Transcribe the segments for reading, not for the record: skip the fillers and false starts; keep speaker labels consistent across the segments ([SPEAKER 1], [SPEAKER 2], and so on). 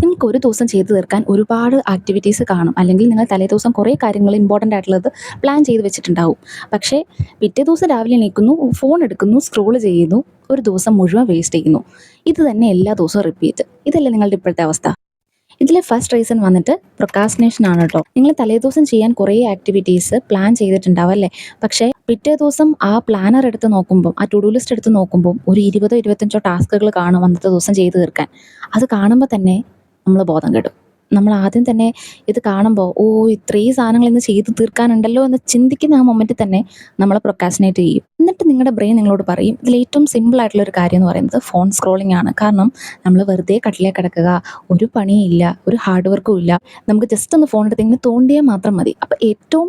[SPEAKER 1] നിങ്ങൾക്ക് ഒരു ദിവസം ചെയ്തു തീർക്കാൻ ഒരുപാട് ആക്ടിവിറ്റീസ് കാണും, അല്ലെങ്കിൽ നിങ്ങൾ തലേദിവസം കുറേ കാര്യങ്ങൾ ഇമ്പോർട്ടൻ്റ് ആയിട്ടുള്ളത് പ്ലാൻ ചെയ്ത് വെച്ചിട്ടുണ്ടാവും. പക്ഷേ പിറ്റേ ദിവസം രാവിലെ എണീക്കുന്നു, ഫോൺ എടുക്കുന്നു, സ്ക്രോൾ ചെയ്യുന്നു, ഒരു ദിവസം മുഴുവൻ വേസ്റ്റ് ചെയ്യുന്നു. ഇത് തന്നെ എല്ലാ ദിവസവും റിപ്പീറ്റ്. ഇതല്ലേ നിങ്ങളുടെ ഇപ്പോഴത്തെ അവസ്ഥ? ഇതിലെ ഫസ്റ്റ് റീസൺ വന്നിട്ട് പ്രൊക്കാസ്റ്റിനേഷൻ ആണ് കേട്ടോ. നിങ്ങൾ തലേദിവസം ചെയ്യാൻ കുറേ ആക്ടിവിറ്റീസ് പ്ലാൻ ചെയ്തിട്ടുണ്ടാവും അല്ലേ? പക്ഷേ പിറ്റേ ദിവസം ആ പ്ലാനർ എടുത്ത് നോക്കുമ്പോൾ, ആ ടു ഡു ലിസ്റ്റ് എടുത്ത് നോക്കുമ്പോൾ ഒരു 20 25 ടാസ്കുകൾ കാണും അന്നത്തെ ദിവസം ചെയ്ത് തീർക്കാൻ. അത് കാണുമ്പോൾ തന്നെ നമ്മൾ ബോധം കെടും. നമ്മൾ ആദ്യം തന്നെ ഇത് കാണുമ്പോൾ, ഓ ഇത്രയും സാധനങ്ങൾ ഇന്ന് ചെയ്ത് തീർക്കാനുണ്ടല്ലോ എന്ന് ചിന്തിക്കുന്ന ആ മൊമെൻറ്റിൽ തന്നെ നമ്മൾ പ്രൊക്കാസ്റ്റിനേറ്റ് ചെയ്യും. എന്നിട്ട് നിങ്ങളുടെ ബ്രെയിൻ നിങ്ങളോട് പറയും, ഇതിൽ ഏറ്റവും സിമ്പിൾ ആയിട്ടുള്ള ഒരു കാര്യം എന്ന് പറയുന്നത് ഫോൺ സ്ക്രോളിംഗ് ആണ്. കാരണം നമ്മൾ വെറുതെ കട്ടിലേ കിടക്കുക, ഒരു പണിയില്ല, ഒരു ഹാർഡ് വർക്കും ഇല്ല, നമുക്ക് ജസ്റ്റ് ഒന്ന് ഫോൺ എടുത്ത് ഇങ്ങനെ തോണ്ടിയാൽ മാത്രം മതി. അപ്പോൾ ഏറ്റവും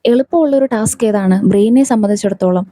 [SPEAKER 1] എളുപ്പമുള്ളൊരു ടാസ്ക് ഏതാണ് ബ്രെയിനിനെ സംബന്ധിച്ചിടത്തോളം?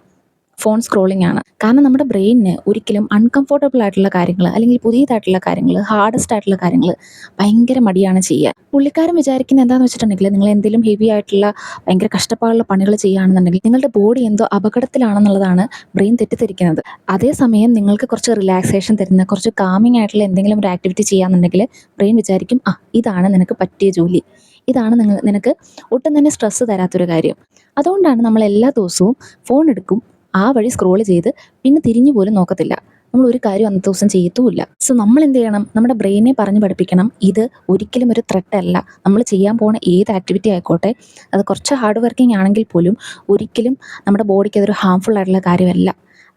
[SPEAKER 1] ഫോൺ സ്ക്രോളിംഗ് ആണ്. കാരണം നമ്മുടെ ബ്രെയിനിന് ഒരിക്കലും അൺകംഫർട്ടബിൾ ആയിട്ടുള്ള കാര്യങ്ങൾ, അല്ലെങ്കിൽ പുതിയതായിട്ടുള്ള കാര്യങ്ങൾ, ഹാർഡസ്റ്റ് ആയിട്ടുള്ള കാര്യങ്ങൾ ഭയങ്കര മടിയാണ് ചെയ്യുക. പുള്ളിക്കാരൻ വിചാരിക്കുന്നത് എന്താണെന്ന് വെച്ചിട്ടുണ്ടെങ്കിൽ, നിങ്ങൾ എന്തെങ്കിലും ഹെവി ആയിട്ടുള്ള ഭയങ്കര കഷ്ടപ്പാടുള്ള പണികൾ ചെയ്യുകയാണെന്നുണ്ടെങ്കിൽ നിങ്ങളുടെ ബോഡി എന്തോ അപകടത്തിലാണെന്നുള്ളതാണ് ബ്രെയിൻ തെറ്റിദ്ധരിക്കുന്നത്. അതേസമയം നിങ്ങൾക്ക് കുറച്ച് റിലാക്സേഷൻ തരുന്ന, കുറച്ച് കാമിങ് ആയിട്ടുള്ള എന്തെങ്കിലും ഒരു ആക്ടിവിറ്റി ചെയ്യാന്നുണ്ടെങ്കിൽ ബ്രെയിൻ വിചാരിക്കും, ഇതാണ് നിനക്ക് പറ്റിയ ജോലി, ഇതാണ് നിനക്ക് ഒട്ടും തന്നെ സ്ട്രെസ്സ് തരാത്തൊരു കാര്യം. അതുകൊണ്ടാണ് നമ്മൾ എല്ലാ ദിവസവും ഫോൺ എടുക്കും, ആ വഴി സ്ക്രോൾ ചെയ്ത് പിന്നെ തിരിഞ്ഞു പോലും നോക്കത്തില്ല. നമ്മൾ ഒരു കാര്യം അന്നത്തെ ദിവസം ചെയ്യത്തുമില്ല. സോ നമ്മൾ എന്ത് ചെയ്യണം? നമ്മുടെ ബ്രെയിനെ പറഞ്ഞ് പഠിപ്പിക്കണം, ഇത് ഒരിക്കലും ഒരു ത്രെട്ട് അല്ല. നമ്മൾ ചെയ്യാൻ പോകുന്ന ഏത് ആക്ടിവിറ്റി ആയിക്കോട്ടെ, അത് കുറച്ച് ഹാർഡ് വർക്കിംഗ് ആണെങ്കിൽ പോലും ഒരിക്കലും നമ്മുടെ ബോഡിക്ക് അതൊരു ഹാംഫുൾ ആയിട്ടുള്ള കാര്യമല്ല,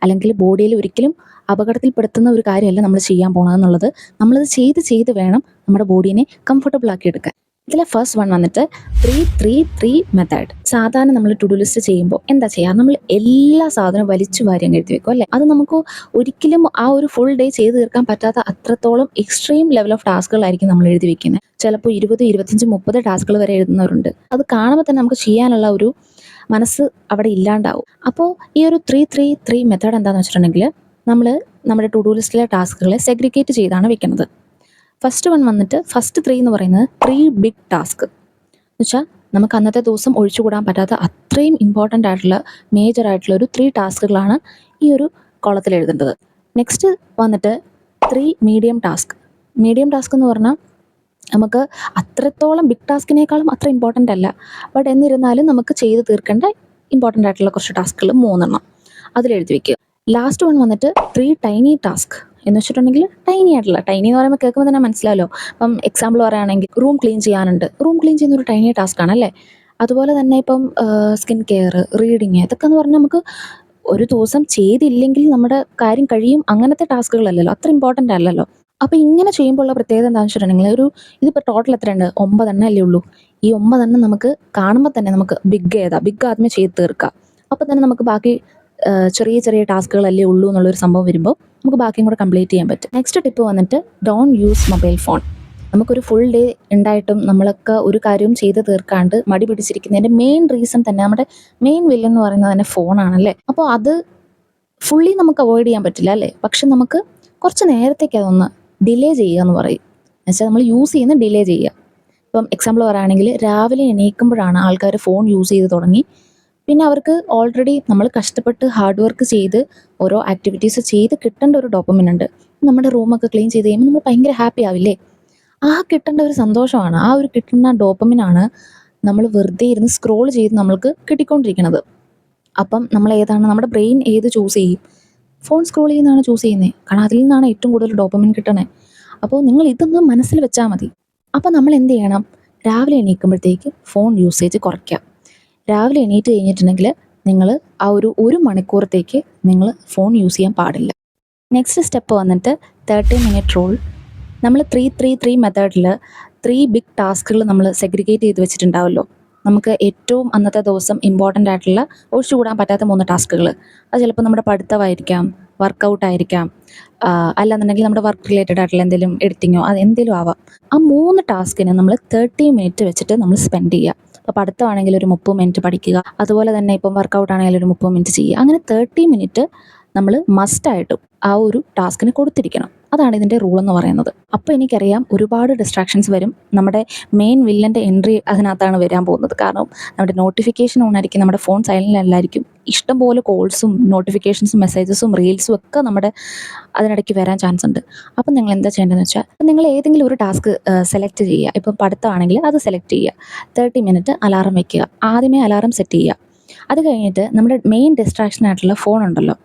[SPEAKER 1] അല്ലെങ്കിൽ ബോഡിയിൽ ഒരിക്കലും അപകടത്തിൽപ്പെടുത്തുന്ന ഒരു കാര്യമല്ല നമ്മൾ ചെയ്യാൻ പോകണമെന്നുള്ളത്. നമ്മളത് ചെയ്ത് വേണം നമ്മുടെ ബോഡീനെ കംഫർട്ടബിൾ ആക്കി എടുക്കാൻ. ഇതിലെ ഫസ്റ്റ് വൺ വന്നിട്ട് 3-3-3 മെത്തേഡ്. സാധാരണ നമ്മൾ ടു ഡു ലിസ്റ്റ് ചെയ്യുമ്പോൾ എന്താ ചെയ്യുക? നമ്മൾ എല്ലാ സാധനവും വലിച്ചു വാരി അങ്ങ് എഴുതി വെക്കും അല്ലേ? അത് നമുക്ക് ഒരിക്കലും ആ ഒരു ഫുൾ ഡേ ചെയ്ത് തീർക്കാൻ പറ്റാത്ത അത്രത്തോളം എക്സ്ട്രീം ലെവൽ ഓഫ് ടാസ്കുകളായിരിക്കും നമ്മൾ എഴുതി വെക്കുന്നത്. ചിലപ്പോൾ 20, 25, 30 ടാസ്കുകൾ വരെ എഴുതുന്നവരുണ്ട്. അത് കാണുമ്പോൾ തന്നെ നമുക്ക് ചെയ്യാനുള്ള ഒരു മനസ്സ് അവിടെ ഇല്ലാണ്ടാവും. അപ്പോൾ ഈ ഒരു 3-3-3 മെത്തേഡ് എന്താണെന്ന് വെച്ചിട്ടുണ്ടെങ്കിൽ, നമ്മൾ നമ്മുടെ ടു ഡു ലിസ്റ്റിലെ ടാസ്കുകളെ സെഗ്രിഗേറ്റ് ചെയ്താണ് വെക്കുന്നത്. ഫസ്റ്റ് വൺ വന്നിട്ട്, ഫസ്റ്റ് 3 എന്ന് പറയുന്നത് 3 ബിഗ് ടാസ്ക്. എന്ന് വെച്ചാൽ നമുക്ക് അന്നത്തെ ദിവസം ഒഴിച്ചുകൂടാൻ പറ്റാത്ത അത്രയും ഇമ്പോർട്ടൻ്റ് ആയിട്ടുള്ള, മേജർ ആയിട്ടുള്ള ഒരു 3 ടാസ്കുകളാണ് ഈ ഒരു കോളത്തിൽ എഴുതേണ്ടത്. നെക്സ്റ്റ് വന്നിട്ട് 3 മീഡിയം ടാസ്ക്. മീഡിയം ടാസ്ക് എന്ന് പറഞ്ഞാൽ നമുക്ക് അത്രത്തോളം ബിഗ് ടാസ്കിനേക്കാളും അത്ര ഇമ്പോർട്ടൻ്റ് അല്ല, ബട്ട് എന്നിരുന്നാലും നമുക്ക് ചെയ്ത് തീർക്കേണ്ട ഇമ്പോർട്ടൻ്റ് ആയിട്ടുള്ള കുറച്ച് ടാസ്കുകൾ 3 അതിലെഴുതി വയ്ക്കുക. ലാസ്റ്റ് വൺ വന്നിട്ട് 3 ടൈനി ടാസ്ക്. എന്ന് വെച്ചിട്ടുണ്ടെങ്കിൽ ടൈനി എന്ന് പറയുമ്പോൾ കേൾക്കുമ്പോൾ തന്നെ മനസ്സിലാവല്ലോ. ഇപ്പം എക്സാമ്പിൾ പറയുകയാണെങ്കിൽ റൂം ക്ലീൻ ചെയ്യാനുണ്ട്. റൂം ക്ലീൻ ചെയ്യുന്ന ഒരു ടൈനി ടാസ്ക് ആണല്ലേ? അതുപോലെ തന്നെ ഇപ്പം സ്കിൻ കെയർ, റീഡിങ്, ഇതൊക്കെ എന്ന് പറഞ്ഞാൽ നമുക്ക് ഒരു ദിവസം ചെയ്തില്ലെങ്കിൽ നമ്മുടെ കാര്യം കഴിയും, അങ്ങനത്തെ ടാസ്കുകളല്ലല്ലോ, അത്ര ഇമ്പോർട്ടൻ്റ് അല്ലല്ലോ. അപ്പോൾ ഇങ്ങനെ ചെയ്യുമ്പോൾ ഉള്ള പ്രത്യേകത എന്താണെന്ന് വെച്ചിട്ടുണ്ടെങ്കിൽ, ഇതിപ്പോൾ ടോട്ടൽ എത്രയുണ്ട്? 9 അല്ലേ ഉള്ളൂ. ഈ 9 നമുക്ക് കാണുമ്പോൾ തന്നെ നമുക്ക് ബിഗ് ആദ്യമേ ചെയ്ത് തീർക്കുക. അപ്പോൾ തന്നെ നമുക്ക് ബാക്കി ചെറിയ ചെറിയ ടാസ്കുകളല്ലേ ഉള്ളൂ എന്നുള്ളൊരു സംഭവം വരുമ്പോൾ നമുക്ക് ബാക്കിയും കൂടെ കംപ്ലീറ്റ് ചെയ്യാൻ പറ്റും. നെക്സ്റ്റ് ടിപ്പ് വന്നിട്ട്, ഡോണ്ട് യൂസ് മൊബൈൽ ഫോൺ. നമുക്കൊരു ഫുൾ ഡേ ഉണ്ടായിട്ടും നമ്മളൊക്കെ ഒരു കാര്യവും ചെയ്ത് തീർക്കാണ്ട് മടി പിടിച്ചിരിക്കുന്നതിൻ്റെ മെയിൻ റീസൺ തന്നെ, നമ്മുടെ മെയിൻ വില്ലൻ എന്ന് പറയുന്നത് തന്നെ ഫോണാണല്ലേ. അപ്പോൾ അത് ഫുള്ളി നമുക്ക് അവോയ്ഡ് ചെയ്യാൻ പറ്റില്ല അല്ലേ? പക്ഷെ നമുക്ക് കുറച്ച് നേരത്തേക്ക് അതൊന്ന് ഡിലേ ചെയ്യുക എന്ന് പറയും. എന്നുവെച്ചാൽ നമ്മൾ യൂസ് ചെയ്യുന്ന ഡിലേ ചെയ്യുക. ഇപ്പം എക്സാമ്പിൾ പറയുകയാണെങ്കിൽ, രാവിലെ എണീക്കുമ്പോഴാണ് ആൾക്കാർ ഫോൺ യൂസ് ചെയ്ത് തുടങ്ങി. പിന്നെ അവർക്ക് ഓൾറെഡി നമ്മൾ കഷ്ടപ്പെട്ട് ഹാർഡ് വർക്ക് ചെയ്ത് ഓരോ ആക്ടിവിറ്റീസ് ചെയ്ത് കിട്ടേണ്ട ഒരു ഡോപ്പമിൻ ഉണ്ട്. നമ്മുടെ റൂമൊക്കെ ക്ലീൻ ചെയ്ത് കഴിയുമ്പോൾ നമ്മൾ ഭയങ്കര ഹാപ്പി ആവില്ലേ? ആ കിട്ടേണ്ട ഒരു സന്തോഷമാണ്, ആ ഒരു കിട്ടുന്ന ഡോപ്പമിനാണ് നമ്മൾ വെറുതെ ഇരുന്ന് സ്ക്രോൾ ചെയ്ത് നമ്മൾക്ക് കിട്ടിക്കൊണ്ടിരിക്കുന്നത്. അപ്പം നമ്മൾ ഏതാണ്, നമ്മുടെ ബ്രെയിൻ ഏത് ചൂസ് ചെയ്യും? ഫോൺ സ്ക്രോൾ ചെയ്യുന്നതാണ് ചൂസ് ചെയ്യുന്നത്. കാരണം അതിൽ നിന്നാണ് ഏറ്റവും കൂടുതൽ ഡോപ്പമിൻ കിട്ടണേ. അപ്പോൾ നിങ്ങൾ ഇതൊന്ന് മനസ്സിൽ വെച്ചാൽ മതി. അപ്പോൾ നമ്മൾ എന്ത് ചെയ്യണം? രാവിലെ എണീക്കുമ്പോഴത്തേക്ക് ഫോൺ യൂസേജ് കുറയ്ക്കുക. രാവിലെ എണീറ്റ് കഴിഞ്ഞിട്ടുണ്ടെങ്കിൽ നിങ്ങൾ ആ ഒരു മണിക്കൂറത്തേക്ക് നിങ്ങൾ ഫോൺ യൂസ് ചെയ്യാൻ പാടില്ല. നെക്സ്റ്റ് സ്റ്റെപ്പ് വന്നിട്ട് 30 മിനിറ്റ് റൂൾ. നമ്മൾ 3-3-3 മെത്തേഡിൽ 3 ബിഗ് ടാസ്കുകൾ നമ്മൾ സെഗ്രിഗേറ്റ് ചെയ്ത് വെച്ചിട്ടുണ്ടാവുമല്ലോ. നമുക്ക് ഏറ്റവും അന്നത്തെ ദിവസം ഇമ്പോർട്ടൻ്റ് ആയിട്ടുള്ള, ഒഴിച്ചുകൂടാൻ പറ്റാത്ത 3 ടാസ്കുകൾ. അത് ചിലപ്പോൾ നമ്മുടെ പഠിത്തമായിരിക്കാം, വർക്കൗട്ടായിരിക്കാം, അല്ലാന്നുണ്ടെങ്കിൽ നമ്മുടെ വർക്ക് റിലേറ്റഡ് ആയിട്ടുള്ള എന്തെങ്കിലും എഡിറ്റിങ്ങോ, അത് എന്തെങ്കിലും ആവാം. ആ 3 ടാസ്കിന് നമ്മൾ 30 മിനിറ്റ് വെച്ചിട്ട് നമ്മൾ സ്പെൻഡ് ചെയ്യുക. അപ്പോൾ പഠിത്തമാണെങ്കിൽ ഒരു 30 മിനിറ്റ് പഠിക്കുക, അതുപോലെ തന്നെ ഇപ്പം വർക്കൗട്ട് ആണെങ്കിൽ ഒരു 30 മിനിറ്റ് ചെയ്യുക. അങ്ങനെ 30 മിനിറ്റ് നമ്മൾ മസ്റ്റായിട്ടും ആ ഒരു ടാസ്കിന് കൊടുത്തിരിക്കണം. അതാണ് ഇതിൻ്റെ റൂൾ എന്ന് പറയുന്നത്. അപ്പോൾ എനിക്കറിയാം ഒരുപാട് ഡിസ്ട്രാക്ഷൻസ് വരും. നമ്മുടെ മെയിൻ വില്ലൻ്റെ എൻട്രി അതിനകത്താണ് വരാൻ പോകുന്നത്. കാരണം നമ്മുടെ നോട്ടിഫിക്കേഷൻ ഓൺ ആയിരിക്കും, നമ്മുടെ ഫോൺ സൈലൻ്റിലല്ലായിരിക്കും. ഇഷ്ടംപോലെ കോൾസും നോട്ടിഫിക്കേഷൻസും മെസ്സേജസും റീൽസും ഒക്കെ നമ്മുടെ അതിനിടയ്ക്ക് വരാൻ ചാൻസ് ഉണ്ട്. അപ്പം നിങ്ങൾ എന്താ ചെയ്യേണ്ടതെന്ന് വെച്ചാൽ, നിങ്ങൾ ഏതെങ്കിലും ഒരു ടാസ്ക് സെലക്ട് ചെയ്യുക. ഇപ്പം പഠിത്തമാണെങ്കിൽ അത് സെലക്ട് ചെയ്യുക. 30 മിനിറ്റ് അലാറം വയ്ക്കുക. ആദ്യമേ അലാറം സെറ്റ് ചെയ്യുക. അത് കഴിഞ്ഞിട്ട് നമ്മുടെ മെയിൻ ഡിസ്ട്രാക്ഷൻ ആയിട്ടുള്ള ഫോൺ ഉണ്ടല്ലോ,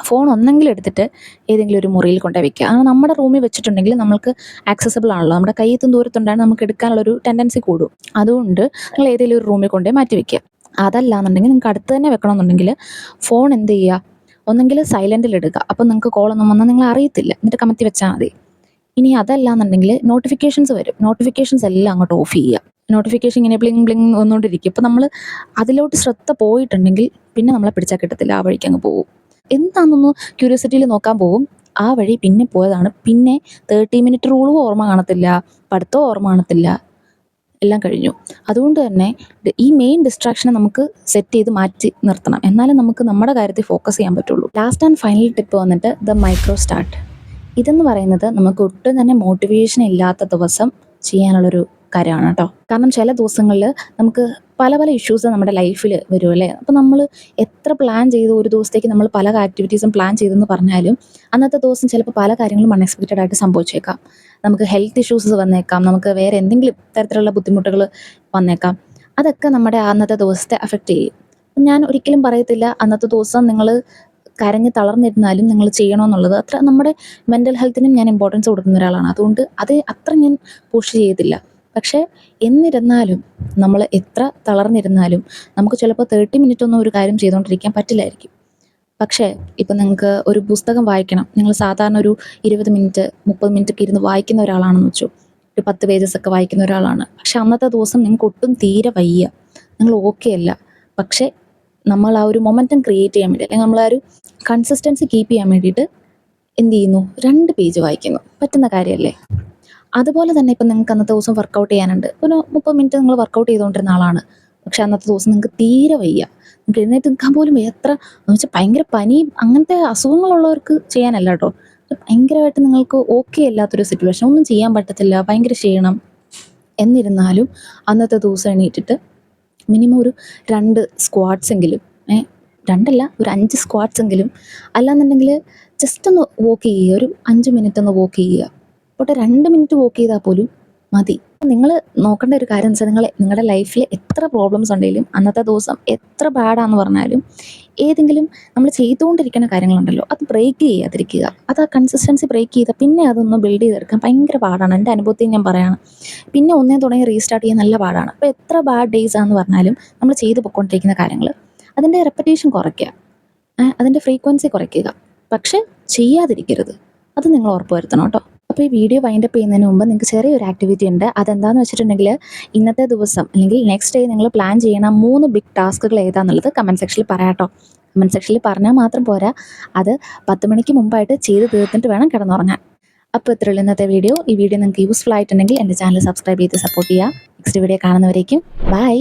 [SPEAKER 1] ഫോൺ ഒന്നെങ്കിലും എടുത്തിട്ട് ഏതെങ്കിലും ഒരു മുറിയിൽ കൊണ്ടുപോയി വെക്കുക. കാരണം നമ്മുടെ റൂമിൽ വെച്ചിട്ടുണ്ടെങ്കിൽ നമുക്ക് ആക്സസിബിൾ ആണല്ലോ, നമ്മുടെ കയ്യെത്തും ദൂരത്തുണ്ടാണ്, നമുക്ക് എടുക്കാനുള്ളൊരു ടെൻഡൻസി കൂടും. അതുകൊണ്ട് നിങ്ങൾ ഏതെങ്കിലും ഒരു റൂമിൽ കൊണ്ടുപോയി മാറ്റി വെക്കുക. അതല്ല എന്നുണ്ടെങ്കിൽ നിങ്ങൾക്ക് അടുത്ത് തന്നെ വെക്കണമെന്നുണ്ടെങ്കിൽ ഫോൺ എന്ത് ചെയ്യുക, ഒന്നെങ്കിൽ സൈലൻറ്റിലിടുക. അപ്പം നിങ്ങൾക്ക് കോളൊന്നും വന്നാൽ നിങ്ങൾ അറിയത്തില്ല, എന്നിട്ട് കമത്തി വെച്ചാൽ മതി. ഇനി അതല്ല എന്നുണ്ടെങ്കിൽ നോട്ടിഫിക്കേഷൻസ് വരും, നോട്ടിഫിക്കേഷൻസ് എല്ലാം അങ്ങോട്ട് ഓഫ് ചെയ്യുക. നോട്ടിഫിക്കേഷൻ ഇങ്ങനെ ബ്ലിങ് ബ്ലിങ് വന്നുകൊണ്ടിരിക്കും. ഇപ്പോൾ നമ്മൾ അതിലോട്ട് ശ്രദ്ധ പോയിട്ടുണ്ടെങ്കിൽ പിന്നെ നമ്മളെ പിടിച്ചാൽ കിട്ടത്തില്ല, ആ വഴിക്ക് അങ്ങ് പോകും. എന്താണെന്നൊന്ന് ക്യൂരിയോസിറ്റിയിൽ നോക്കാൻ പോകും, ആ വഴി പിന്നെ പോയതാണ്. പിന്നെ 30 മിനിറ്റ് റൂളും ഓർമ്മ കാണത്തില്ല, പഠിത്തവും ഓർമ്മ കാണത്തില്ല, എല്ലാം കഴിഞ്ഞു. അതുകൊണ്ട് തന്നെ ഈ മെയിൻ ഡിസ്ട്രാക്ഷനെ നമുക്ക് സെറ്റ് ചെയ്ത് മാറ്റി നിർത്തണം, എന്നാലും നമുക്ക് നമ്മുടെ കാര്യത്തിൽ ഫോക്കസ് ചെയ്യാൻ പറ്റുള്ളൂ. ലാസ്റ്റ് ആൻഡ് ഫൈനൽ ടിപ്പ് വന്നിട്ട് ദ മൈക്രോ സ്റ്റാർട്ട്. ഇതെന്ന് പറയുന്നത് നമുക്ക് ഒട്ടും തന്നെ മോട്ടിവേഷൻ ഇല്ലാത്ത ദിവസം ചെയ്യാനുള്ളൊരു കാര്യമാണ് കേട്ടോ. കാരണം ചില ദിവസങ്ങളിൽ നമുക്ക് പല പല ഇഷ്യൂസ് നമ്മുടെ ലൈഫിൽ വരും അല്ലേ. അപ്പോൾ നമ്മൾ എത്ര പ്ലാൻ ചെയ്തു, ഒരു ദിവസത്തേക്ക് നമ്മൾ പല ആക്ടിവിറ്റീസും പ്ലാൻ ചെയ്തെന്ന് പറഞ്ഞാലും അന്നത്തെ ദിവസം ചിലപ്പോൾ പല കാര്യങ്ങളും അൺഎക്സ്പെക്റ്റഡ് ആയിട്ട് സംഭവിച്ചേക്കാം. നമുക്ക് ഹെൽത്ത് ഇഷ്യൂസ് വന്നേക്കാം, നമുക്ക് വേറെ എന്തെങ്കിലും തരത്തിലുള്ള ബുദ്ധിമുട്ടുകൾ വന്നേക്കാം. അതൊക്കെ നമ്മുടെ അന്നത്തെ ദിവസത്തെ അഫക്റ്റ് ചെയ്യും. ഞാൻ ഒരിക്കലും പറയത്തില്ല അന്നത്തെ ദിവസം നിങ്ങൾ കരഞ്ഞ് തളർന്നിരുന്നാലും നിങ്ങൾ ചെയ്യണമെന്നുള്ളത്. അത്ര നമ്മുടെ മെൻ്റൽ ഹെൽത്തിനും ഞാൻ ഇമ്പോർട്ടൻസ് കൊടുക്കുന്ന ഒരാളാണ്. അതുകൊണ്ട് അത് അത്ര ഞാൻ പുഷ് ചെയ്തില്ല. പക്ഷേ എന്നിരുന്നാലും നമ്മൾ എത്ര തളർന്നിരുന്നാലും നമുക്ക് ചിലപ്പോൾ 30 മിനിറ്റ് ഒന്നും ഒരു കാര്യം ചെയ്തുകൊണ്ടിരിക്കാൻ പറ്റില്ലായിരിക്കും. പക്ഷേ ഇപ്പം നിങ്ങൾക്ക് ഒരു പുസ്തകം വായിക്കണം, നിങ്ങൾ സാധാരണ ഒരു 20 മിനിറ്റ് 30 മിനിറ്റ് ഒക്കെ ഇരുന്ന് വായിക്കുന്ന ഒരാളാണെന്ന് വെച്ചു, ഒരു 10 പേജസ് ഒക്കെ വായിക്കുന്ന ഒരാളാണ്. പക്ഷെ അന്നത്തെ ദിവസം നിങ്ങൾക്ക് ഒട്ടും തീരെ വയ്യ, നിങ്ങൾ ഓക്കെ അല്ല. പക്ഷേ നമ്മൾ ആ ഒരു മൊമെൻറ്റം ക്രിയേറ്റ് ചെയ്യാൻ വേണ്ടി, അല്ലെങ്കിൽ നമ്മൾ ആ ഒരു കൺസിസ്റ്റൻസി കീപ്പ് ചെയ്യാൻ വേണ്ടിയിട്ട് എന്ത് ചെയ്യുന്നു, 2 പേജ് വായിക്കുന്നു. പറ്റുന്ന കാര്യമല്ലേ? അതുപോലെ തന്നെ ഇപ്പം നിങ്ങൾക്ക് അന്നത്തെ ദിവസം വർക്കൗട്ട് ചെയ്യാനുണ്ട്, ഒരു 30 മിനിറ്റ് നിങ്ങൾ വർക്കൗട്ട് ചെയ്തുകൊണ്ടിരുന്ന ആളാണ്. പക്ഷെ അന്നത്തെ ദിവസം നിങ്ങൾക്ക് തീരെ വയ്യ, നിങ്ങൾക്ക് എഴുന്നേറ്റ് നിൽക്കാൻ പോലും വയ്യ. എത്ര എന്ന് വെച്ചാൽ ഭയങ്കര പനിയും അങ്ങനത്തെ അസുഖങ്ങളുള്ളവർക്ക് ചെയ്യാനല്ല കേട്ടോ, ഭയങ്കരമായിട്ട് നിങ്ങൾക്ക് ഓക്കെ അല്ലാത്തൊരു സിറ്റുവേഷൻ, ഒന്നും ചെയ്യാൻ പറ്റത്തില്ല, ഭയങ്കര ക്ഷീണം. എന്നിരുന്നാലും അന്നത്തെ ദിവസം എണീറ്റിട്ട് മിനിമം ഒരു 2 സ്ക്വാട്സ് എങ്കിലും, 2 ഒരു 5 സ്ക്വാട്സ് എങ്കിലും, അല്ലാന്നുണ്ടെങ്കിൽ ജസ്റ്റ് ഒന്ന് വോക്ക് ചെയ്യുക, ഒരു 5 മിനിറ്റ് ഒന്ന് വോക്ക് ചെയ്യുക. പോട്ടെ 2 മിനിറ്റ് വോക്ക് ചെയ്താൽ പോലും മതി. നിങ്ങൾ നോക്കേണ്ട ഒരു കാര്യം എന്ന് വെച്ചാൽ, നിങ്ങളുടെ ലൈഫിൽ എത്ര പ്രോബ്ലംസ് ഉണ്ടെങ്കിലും അന്നത്തെ ദിവസം എത്ര ബാഡാന്ന് പറഞ്ഞാലും ഏതെങ്കിലും നമ്മൾ ചെയ്തുകൊണ്ടിരിക്കുന്ന കാര്യങ്ങളുണ്ടല്ലോ അത് ബ്രേക്ക് ചെയ്യാതിരിക്കുക. അത് ആ കൺസിസ്റ്റൻസി ബ്രേക്ക് ചെയ്താൽ പിന്നെ അതൊന്ന് ബിൽഡ് ചെയ്തെടുക്കാൻ ഭയങ്കര പാടാണ്. എൻ്റെ അനുഭവത്തിൽ ഞാൻ പറയുകയാണ്, പിന്നെ ഒന്നേ തുടങ്ങി റീസ്റ്റാർട്ട് ചെയ്യാൻ നല്ല പാടാണ്. അപ്പോൾ എത്ര ബാഡ് ഡേയ്സ് ആണെന്ന് പറഞ്ഞാലും നമ്മൾ ചെയ്തു പൊയ്ക്കൊണ്ടിരിക്കുന്ന കാര്യങ്ങൾ അതിൻ്റെ റെപ്പറ്റേഷൻ കുറയ്ക്കുക, അതിൻ്റെ ഫ്രീക്വൻസി കുറയ്ക്കുക, പക്ഷെ ചെയ്യാതിരിക്കരുത്. അത് നിങ്ങൾ ഉറപ്പ് വരുത്തണം കേട്ടോ. അപ്പോൾ ഈ വീഡിയോ വൈൻഡപ്പ് ചെയ്യുന്നതിന് മുമ്പ് നിങ്ങൾക്ക് ചെറിയൊരു ആക്ടിവിറ്റി ഉണ്ട്. അതെന്താണെന്ന് വെച്ചിട്ടുണ്ടെങ്കിൽ, ഇന്നത്തെ ദിവസം അല്ലെങ്കിൽ നെക്സ്റ്റ് ഡേ നിങ്ങൾ പ്ലാൻ ചെയ്യണ 3 ബിഗ് ടാസ്കുകൾ ഏതാണെന്നുള്ളത് കമൻറ്റ് സെക്ഷനിൽ പറയാം കേട്ടോ. കമൻറ്റ് സെക്ഷനിൽ പറഞ്ഞാൽ മാത്രം പോരാ, അത് 10 മണിക്ക് മുമ്പായിട്ട് ചെയ്ത് തീർത്തിട്ട് വേണം കിടന്നുറങ്ങാൻ. അപ്പോൾ ഇത്രയുള്ളൂ ഇന്നത്തെ വീഡിയോ. ഈ വീഡിയോ നിങ്ങൾക്ക് യൂസ്ഫുൾ ആയിട്ടുണ്ടെങ്കിൽ എൻ്റെ ചാനൽ സബ്സ്ക്രൈബ് ചെയ്ത് സപ്പോർട്ട് ചെയ്യുക. നെക്സ്റ്റ് വീഡിയോ കാണുന്നവരേക്കും ബൈ.